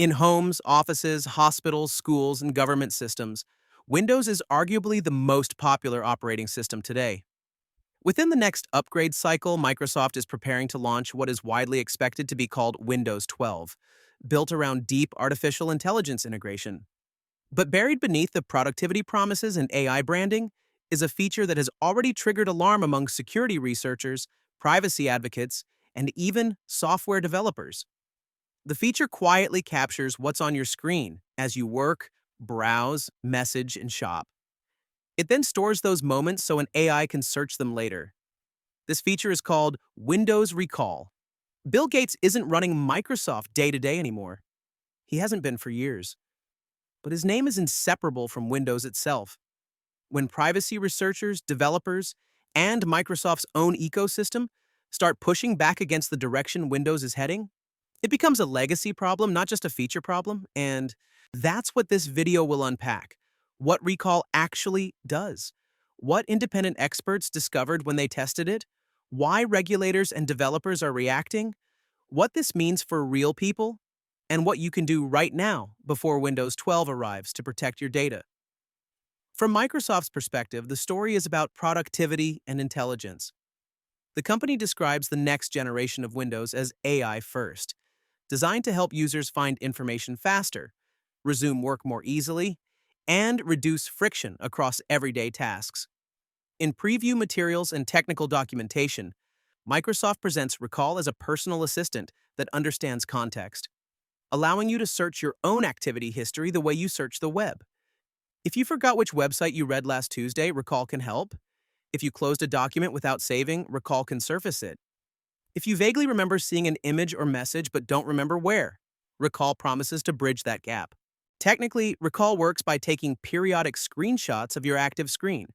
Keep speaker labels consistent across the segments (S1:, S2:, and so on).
S1: In homes, offices, hospitals, schools, and government systems, Windows is arguably the most popular operating system today. Within the next upgrade cycle, Microsoft is preparing to launch what is widely expected to be called Windows 12, built around deep artificial intelligence integration. But buried beneath the productivity promises and AI branding is a feature that has already triggered alarm among security researchers, privacy advocates, and even software developers. The feature quietly captures what's on your screen as you work, browse, message, and shop. It then stores those moments so an AI can search them later. This feature is called Windows Recall. Bill Gates isn't running Microsoft day to day anymore. He hasn't been for years. But his name is inseparable from Windows itself. When privacy researchers, developers, and Microsoft's own ecosystem start pushing back against the direction Windows is heading, it becomes a legacy problem, not just a feature problem, and that's what this video will unpack. What Recall actually does, what independent experts discovered when they tested it, why regulators and developers are reacting, what this means for real people, and what you can do right now before Windows 12 arrives to protect your data. From Microsoft's perspective, the story is about productivity and intelligence. The company describes the next generation of Windows as AI first, designed to help users find information faster, resume work more easily, and reduce friction across everyday tasks. In preview materials and technical documentation, Microsoft presents Recall as a personal assistant that understands context, allowing you to search your own activity history the way you search the web. If you forgot which website you read last Tuesday, Recall can help. If you closed a document without saving, Recall can surface it. If you vaguely remember seeing an image or message but don't remember where, Recall promises to bridge that gap. Technically, Recall works by taking periodic screenshots of your active screen.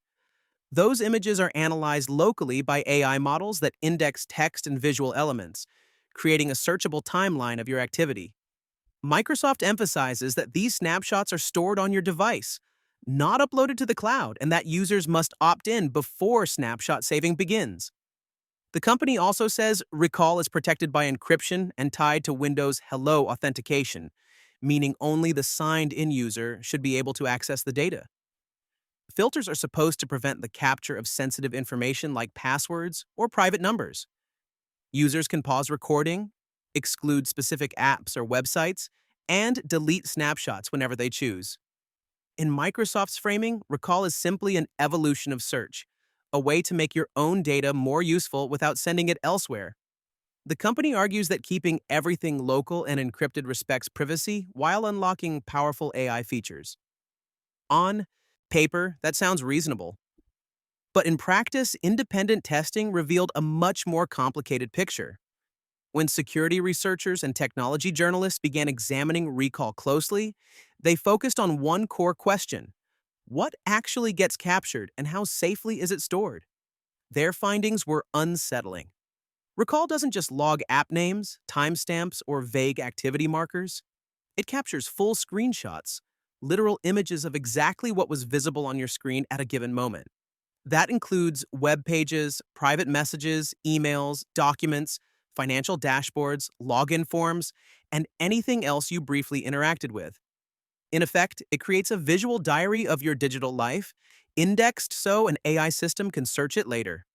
S1: Those images are analyzed locally by AI models that index text and visual elements, creating a searchable timeline of your activity. Microsoft emphasizes that these snapshots are stored on your device, not uploaded to the cloud, and that users must opt in before snapshot saving begins. The company also says Recall is protected by encryption and tied to Windows Hello authentication, meaning only the signed-in user should be able to access the data. Filters are supposed to prevent the capture of sensitive information like passwords or private numbers. Users can pause recording, exclude specific apps or websites, and delete snapshots whenever they choose. In Microsoft's framing, Recall is simply an evolution of search, a way to make your own data more useful without sending it elsewhere. The company argues that keeping everything local and encrypted respects privacy while unlocking powerful AI features. On paper, that sounds reasonable. But in practice, independent testing revealed a much more complicated picture. When security researchers and technology journalists began examining Recall closely, they focused on one core question: what actually gets captured and how safely is it stored? Their findings were unsettling. Recall doesn't just log app names, timestamps, or vague activity markers. It captures full screenshots, literal images of exactly what was visible on your screen at a given moment. That includes web pages, private messages, emails, documents, financial dashboards, login forms, and anything else you briefly interacted with. In effect, it creates a visual diary of your digital life, indexed so an AI system can search it later.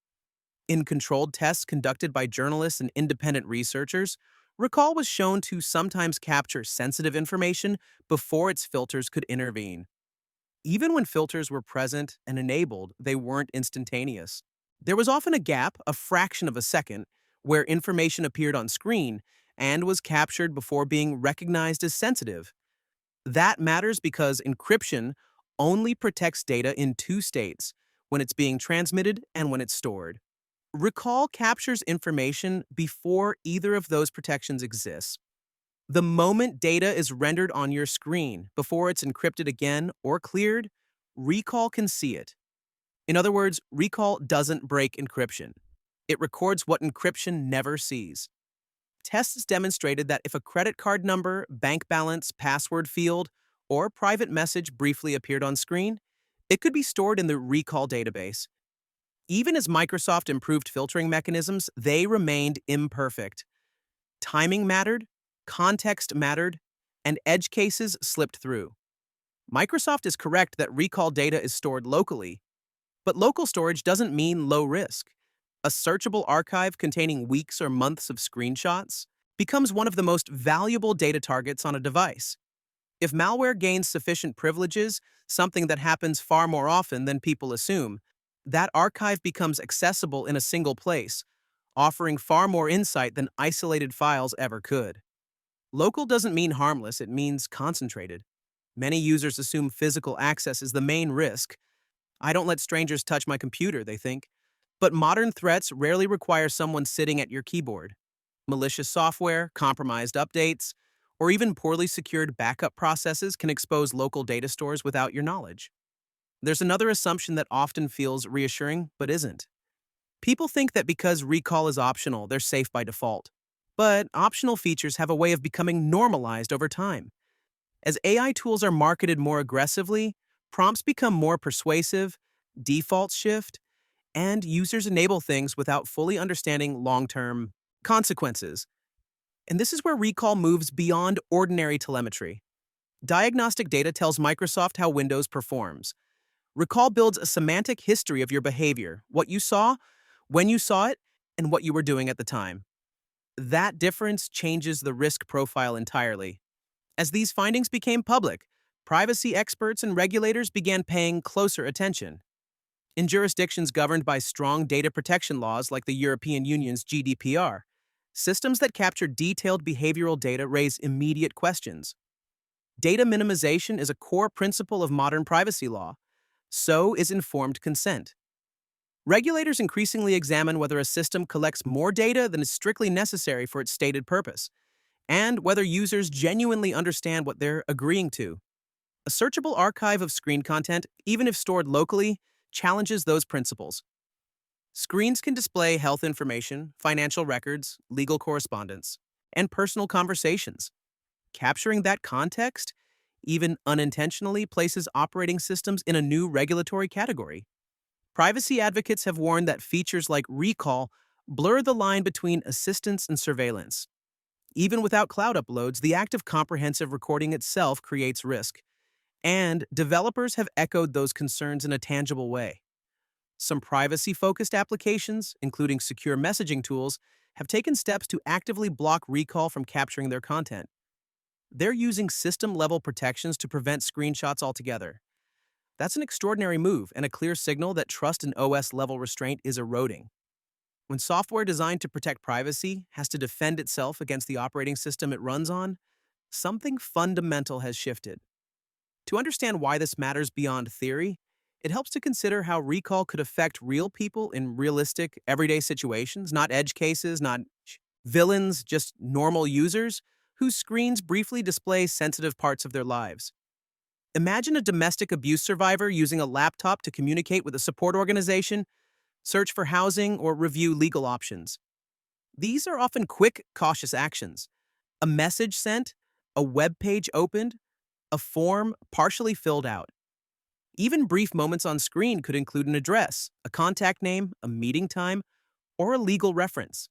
S1: In controlled tests conducted by journalists and independent researchers, Recall was shown to sometimes capture sensitive information before its filters could intervene. Even when filters were present and enabled, they weren't instantaneous. There was often a gap, a fraction of a second, where information appeared on screen and was captured before being recognized as sensitive. That matters because encryption only protects data in two states: when it's being transmitted and when it's stored. Recall captures information before either of those protections exists. The moment data is rendered on your screen, before it's encrypted again or cleared, Recall can see it. In other words, Recall doesn't break encryption. It records what encryption never sees. Tests demonstrated that if a credit card number, bank balance, password field, or private message briefly appeared on screen, it could be stored in the Recall database. Even as Microsoft improved filtering mechanisms, they remained imperfect. Timing mattered, context mattered, and edge cases slipped through. Microsoft is correct that recall data is stored locally, but local storage doesn't mean low risk. A searchable archive containing weeks or months of screenshots becomes one of the most valuable data targets on a device. If malware gains sufficient privileges, something that happens far more often than people assume, that archive becomes accessible in a single place, offering far more insight than isolated files ever could. Local doesn't mean harmless, it means concentrated. Many users assume physical access is the main risk. I don't let strangers touch my computer, they think. But modern threats rarely require someone sitting at your keyboard. Malicious software, compromised updates, or even poorly secured backup processes can expose local data stores without your knowledge. There's another assumption that often feels reassuring, but isn't. People think that because recall is optional, they're safe by default. But optional features have a way of becoming normalized over time. As AI tools are marketed more aggressively, prompts become more persuasive, defaults shift, and users enable things without fully understanding long-term consequences. And this is where recall moves beyond ordinary telemetry. Diagnostic data tells Microsoft how Windows performs. Recall builds a semantic history of your behavior, what you saw, when you saw it, and what you were doing at the time. That difference changes the risk profile entirely. As these findings became public, privacy experts and regulators began paying closer attention. In jurisdictions governed by strong data protection laws like the European Union's GDPR, systems that capture detailed behavioral data raise immediate questions. Data minimization is a core principle of modern privacy law. So is informed consent. Regulators increasingly examine whether a system collects more data than is strictly necessary for its stated purpose, and whether users genuinely understand what they're agreeing to. A searchable archive of screen content, even if stored locally, challenges those principles. Screens can display health information, financial records, legal correspondence, and personal conversations. Capturing that context, even unintentionally, places operating systems in a new regulatory category. Privacy advocates have warned that features like recall blur the line between assistance and surveillance. Even without cloud uploads, the act of comprehensive recording itself creates risk, and developers have echoed those concerns in a tangible way. Some privacy-focused applications, including secure messaging tools, have taken steps to actively block recall from capturing their content. They're using system-level protections to prevent screenshots altogether. That's an extraordinary move and a clear signal that trust in OS-level restraint is eroding. When software designed to protect privacy has to defend itself against the operating system it runs on, something fundamental has shifted. To understand why this matters beyond theory, it helps to consider how recall could affect real people in realistic, everyday situations, not edge cases, not villains, just normal users whose screens briefly display sensitive parts of their lives. Imagine a domestic abuse survivor using a laptop to communicate with a support organization, search for housing, or review legal options. These are often quick, cautious actions. A message sent, a web page opened, a form partially filled out. Even brief moments on screen could include an address, a contact name, a meeting time, or a legal reference.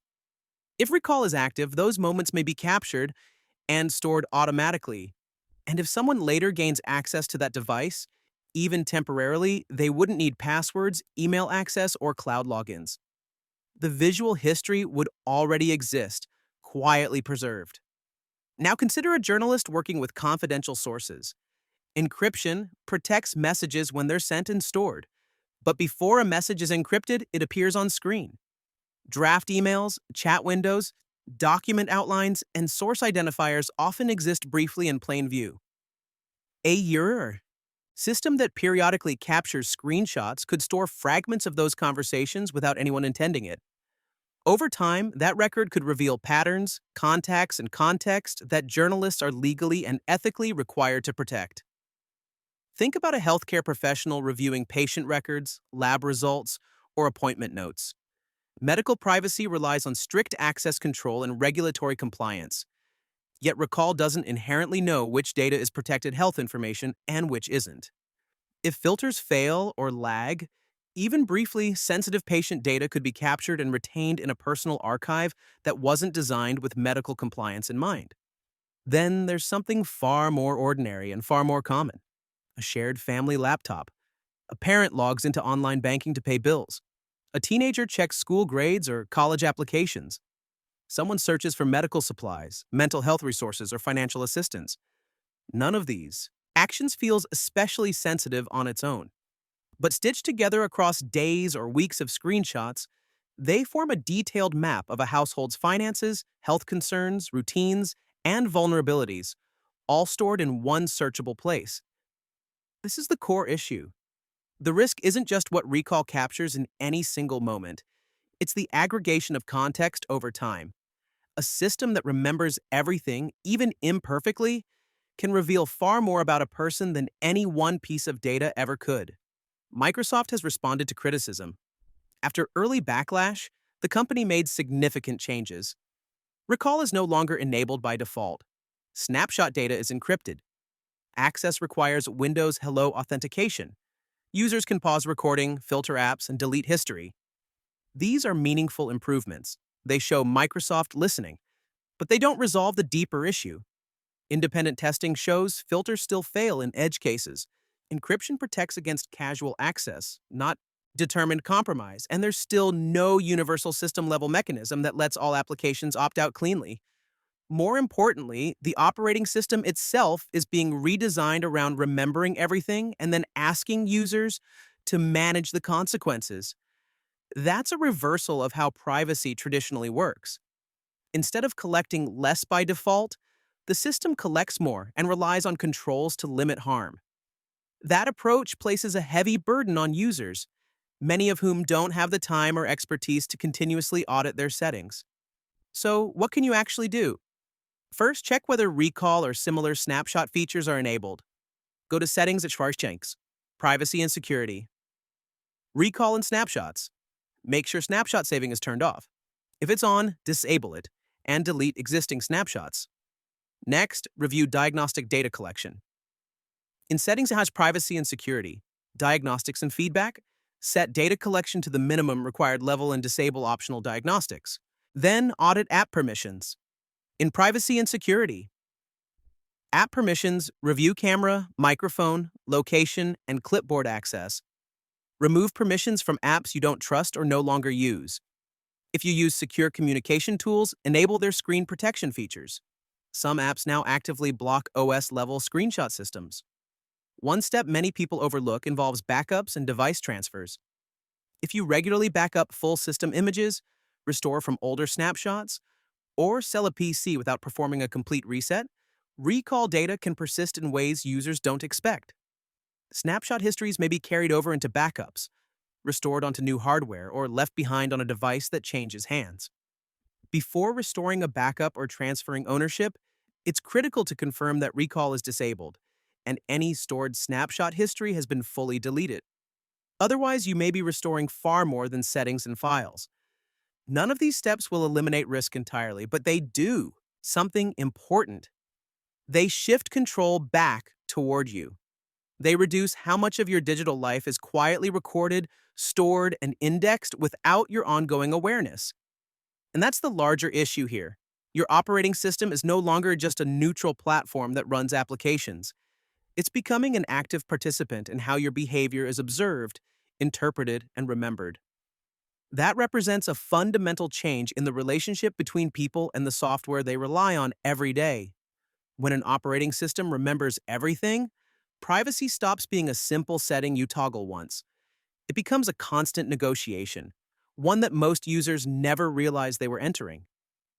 S1: If recall is active, those moments may be captured and stored automatically. And if someone later gains access to that device, even temporarily, they wouldn't need passwords, email access, or cloud logins. The visual history would already exist, quietly preserved. Now consider a journalist working with confidential sources. Encryption protects messages when they're sent and stored, but before a message is encrypted, it appears on screen. Draft emails, chat windows, document outlines, and source identifiers often exist briefly in plain view. A Mirror system that periodically captures screenshots could store fragments of those conversations without anyone intending it. Over time, that record could reveal patterns, contacts, and context that journalists are legally and ethically required to protect. Think about a healthcare professional reviewing patient records, lab results, or appointment notes. Medical privacy relies on strict access control and regulatory compliance. Yet recall doesn't inherently know which data is protected health information and which isn't. If filters fail or lag, even briefly sensitive patient data could be captured and retained in a personal archive that wasn't designed with medical compliance in mind. Then there's something far more ordinary and far more common: a shared family laptop. A parent logs into online banking to pay bills. A teenager checks school grades or college applications. Someone searches for medical supplies, mental health resources, or financial assistance. None of these actions feels especially sensitive on its own. But stitched together across days or weeks of screenshots, they form a detailed map of a household's finances, health concerns, routines, and vulnerabilities, all stored in one searchable place. This is the core issue. The risk isn't just what recall captures in any single moment, it's the aggregation of context over time. A system that remembers everything, even imperfectly, can reveal far more about a person than any one piece of data ever could. Microsoft has responded to criticism. After early backlash, the company made significant changes. Recall is no longer enabled by default. Snapshot data is encrypted. Access requires Windows Hello authentication. Users can pause recording, filter apps, and delete history. These are meaningful improvements. They show Microsoft listening, but they don't resolve the deeper issue. Independent testing shows filters still fail in edge cases. Encryption protects against casual access, not determined compromise, and there's still no universal system-level mechanism that lets all applications opt out cleanly. More importantly, the operating system itself is being redesigned around remembering everything and then asking users to manage the consequences. That's a reversal of how privacy traditionally works. Instead of collecting less by default, the system collects more and relies on controls to limit harm. That approach places a heavy burden on users, many of whom don't have the time or expertise to continuously audit their settings. So, what can you actually do? First, check whether recall or similar snapshot features are enabled. Go to Settings at Schwarzschild, Privacy and Security. Recall and Snapshots. Make sure snapshot saving is turned off. If it's on, disable it, and delete existing snapshots. Next, review diagnostic data collection. In Settings, it has Privacy and Security, Diagnostics and Feedback. Set data collection to the minimum required level and disable optional diagnostics. Then, audit app permissions. In Privacy and Security, app permissions review camera, microphone, location, and clipboard access. Remove permissions from apps you don't trust or no longer use. If you use secure communication tools, enable their screen protection features. Some apps now actively block OS-level screenshot systems. One step many people overlook involves backups and device transfers. If you regularly back up full system images, restore from older snapshots, or sell a PC without performing a complete reset, recall data can persist in ways users don't expect. Snapshot histories may be carried over into backups, restored onto new hardware, or left behind on a device that changes hands. Before restoring a backup or transferring ownership, it's critical to confirm that recall is disabled and any stored snapshot history has been fully deleted. Otherwise, you may be restoring far more than settings and files. None of these steps will eliminate risk entirely, but they do something important. They shift control back toward you. They reduce how much of your digital life is quietly recorded, stored, and indexed without your ongoing awareness. And that's the larger issue here. Your operating system is no longer just a neutral platform that runs applications. It's becoming an active participant in how your behavior is observed, interpreted, and remembered. That represents a fundamental change in the relationship between people and the software they rely on every day. When an operating system remembers everything, privacy stops being a simple setting you toggle once. It becomes a constant negotiation, one that most users never realize they were entering.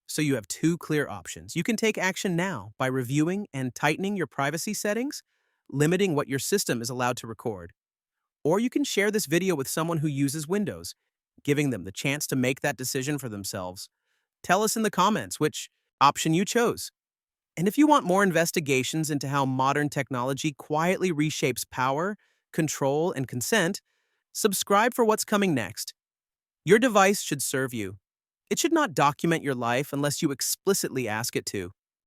S1: So you have two clear options. You can take action now by reviewing and tightening your privacy settings, limiting what your system is allowed to record. Or you can share this video with someone who uses Windows, giving them the chance to make that decision for themselves. Tell us in the comments which option you chose. And if you want more investigations into how modern technology quietly reshapes power, control, and consent, subscribe for what's coming next. Your device should serve you. It should not document your life unless you explicitly ask it to.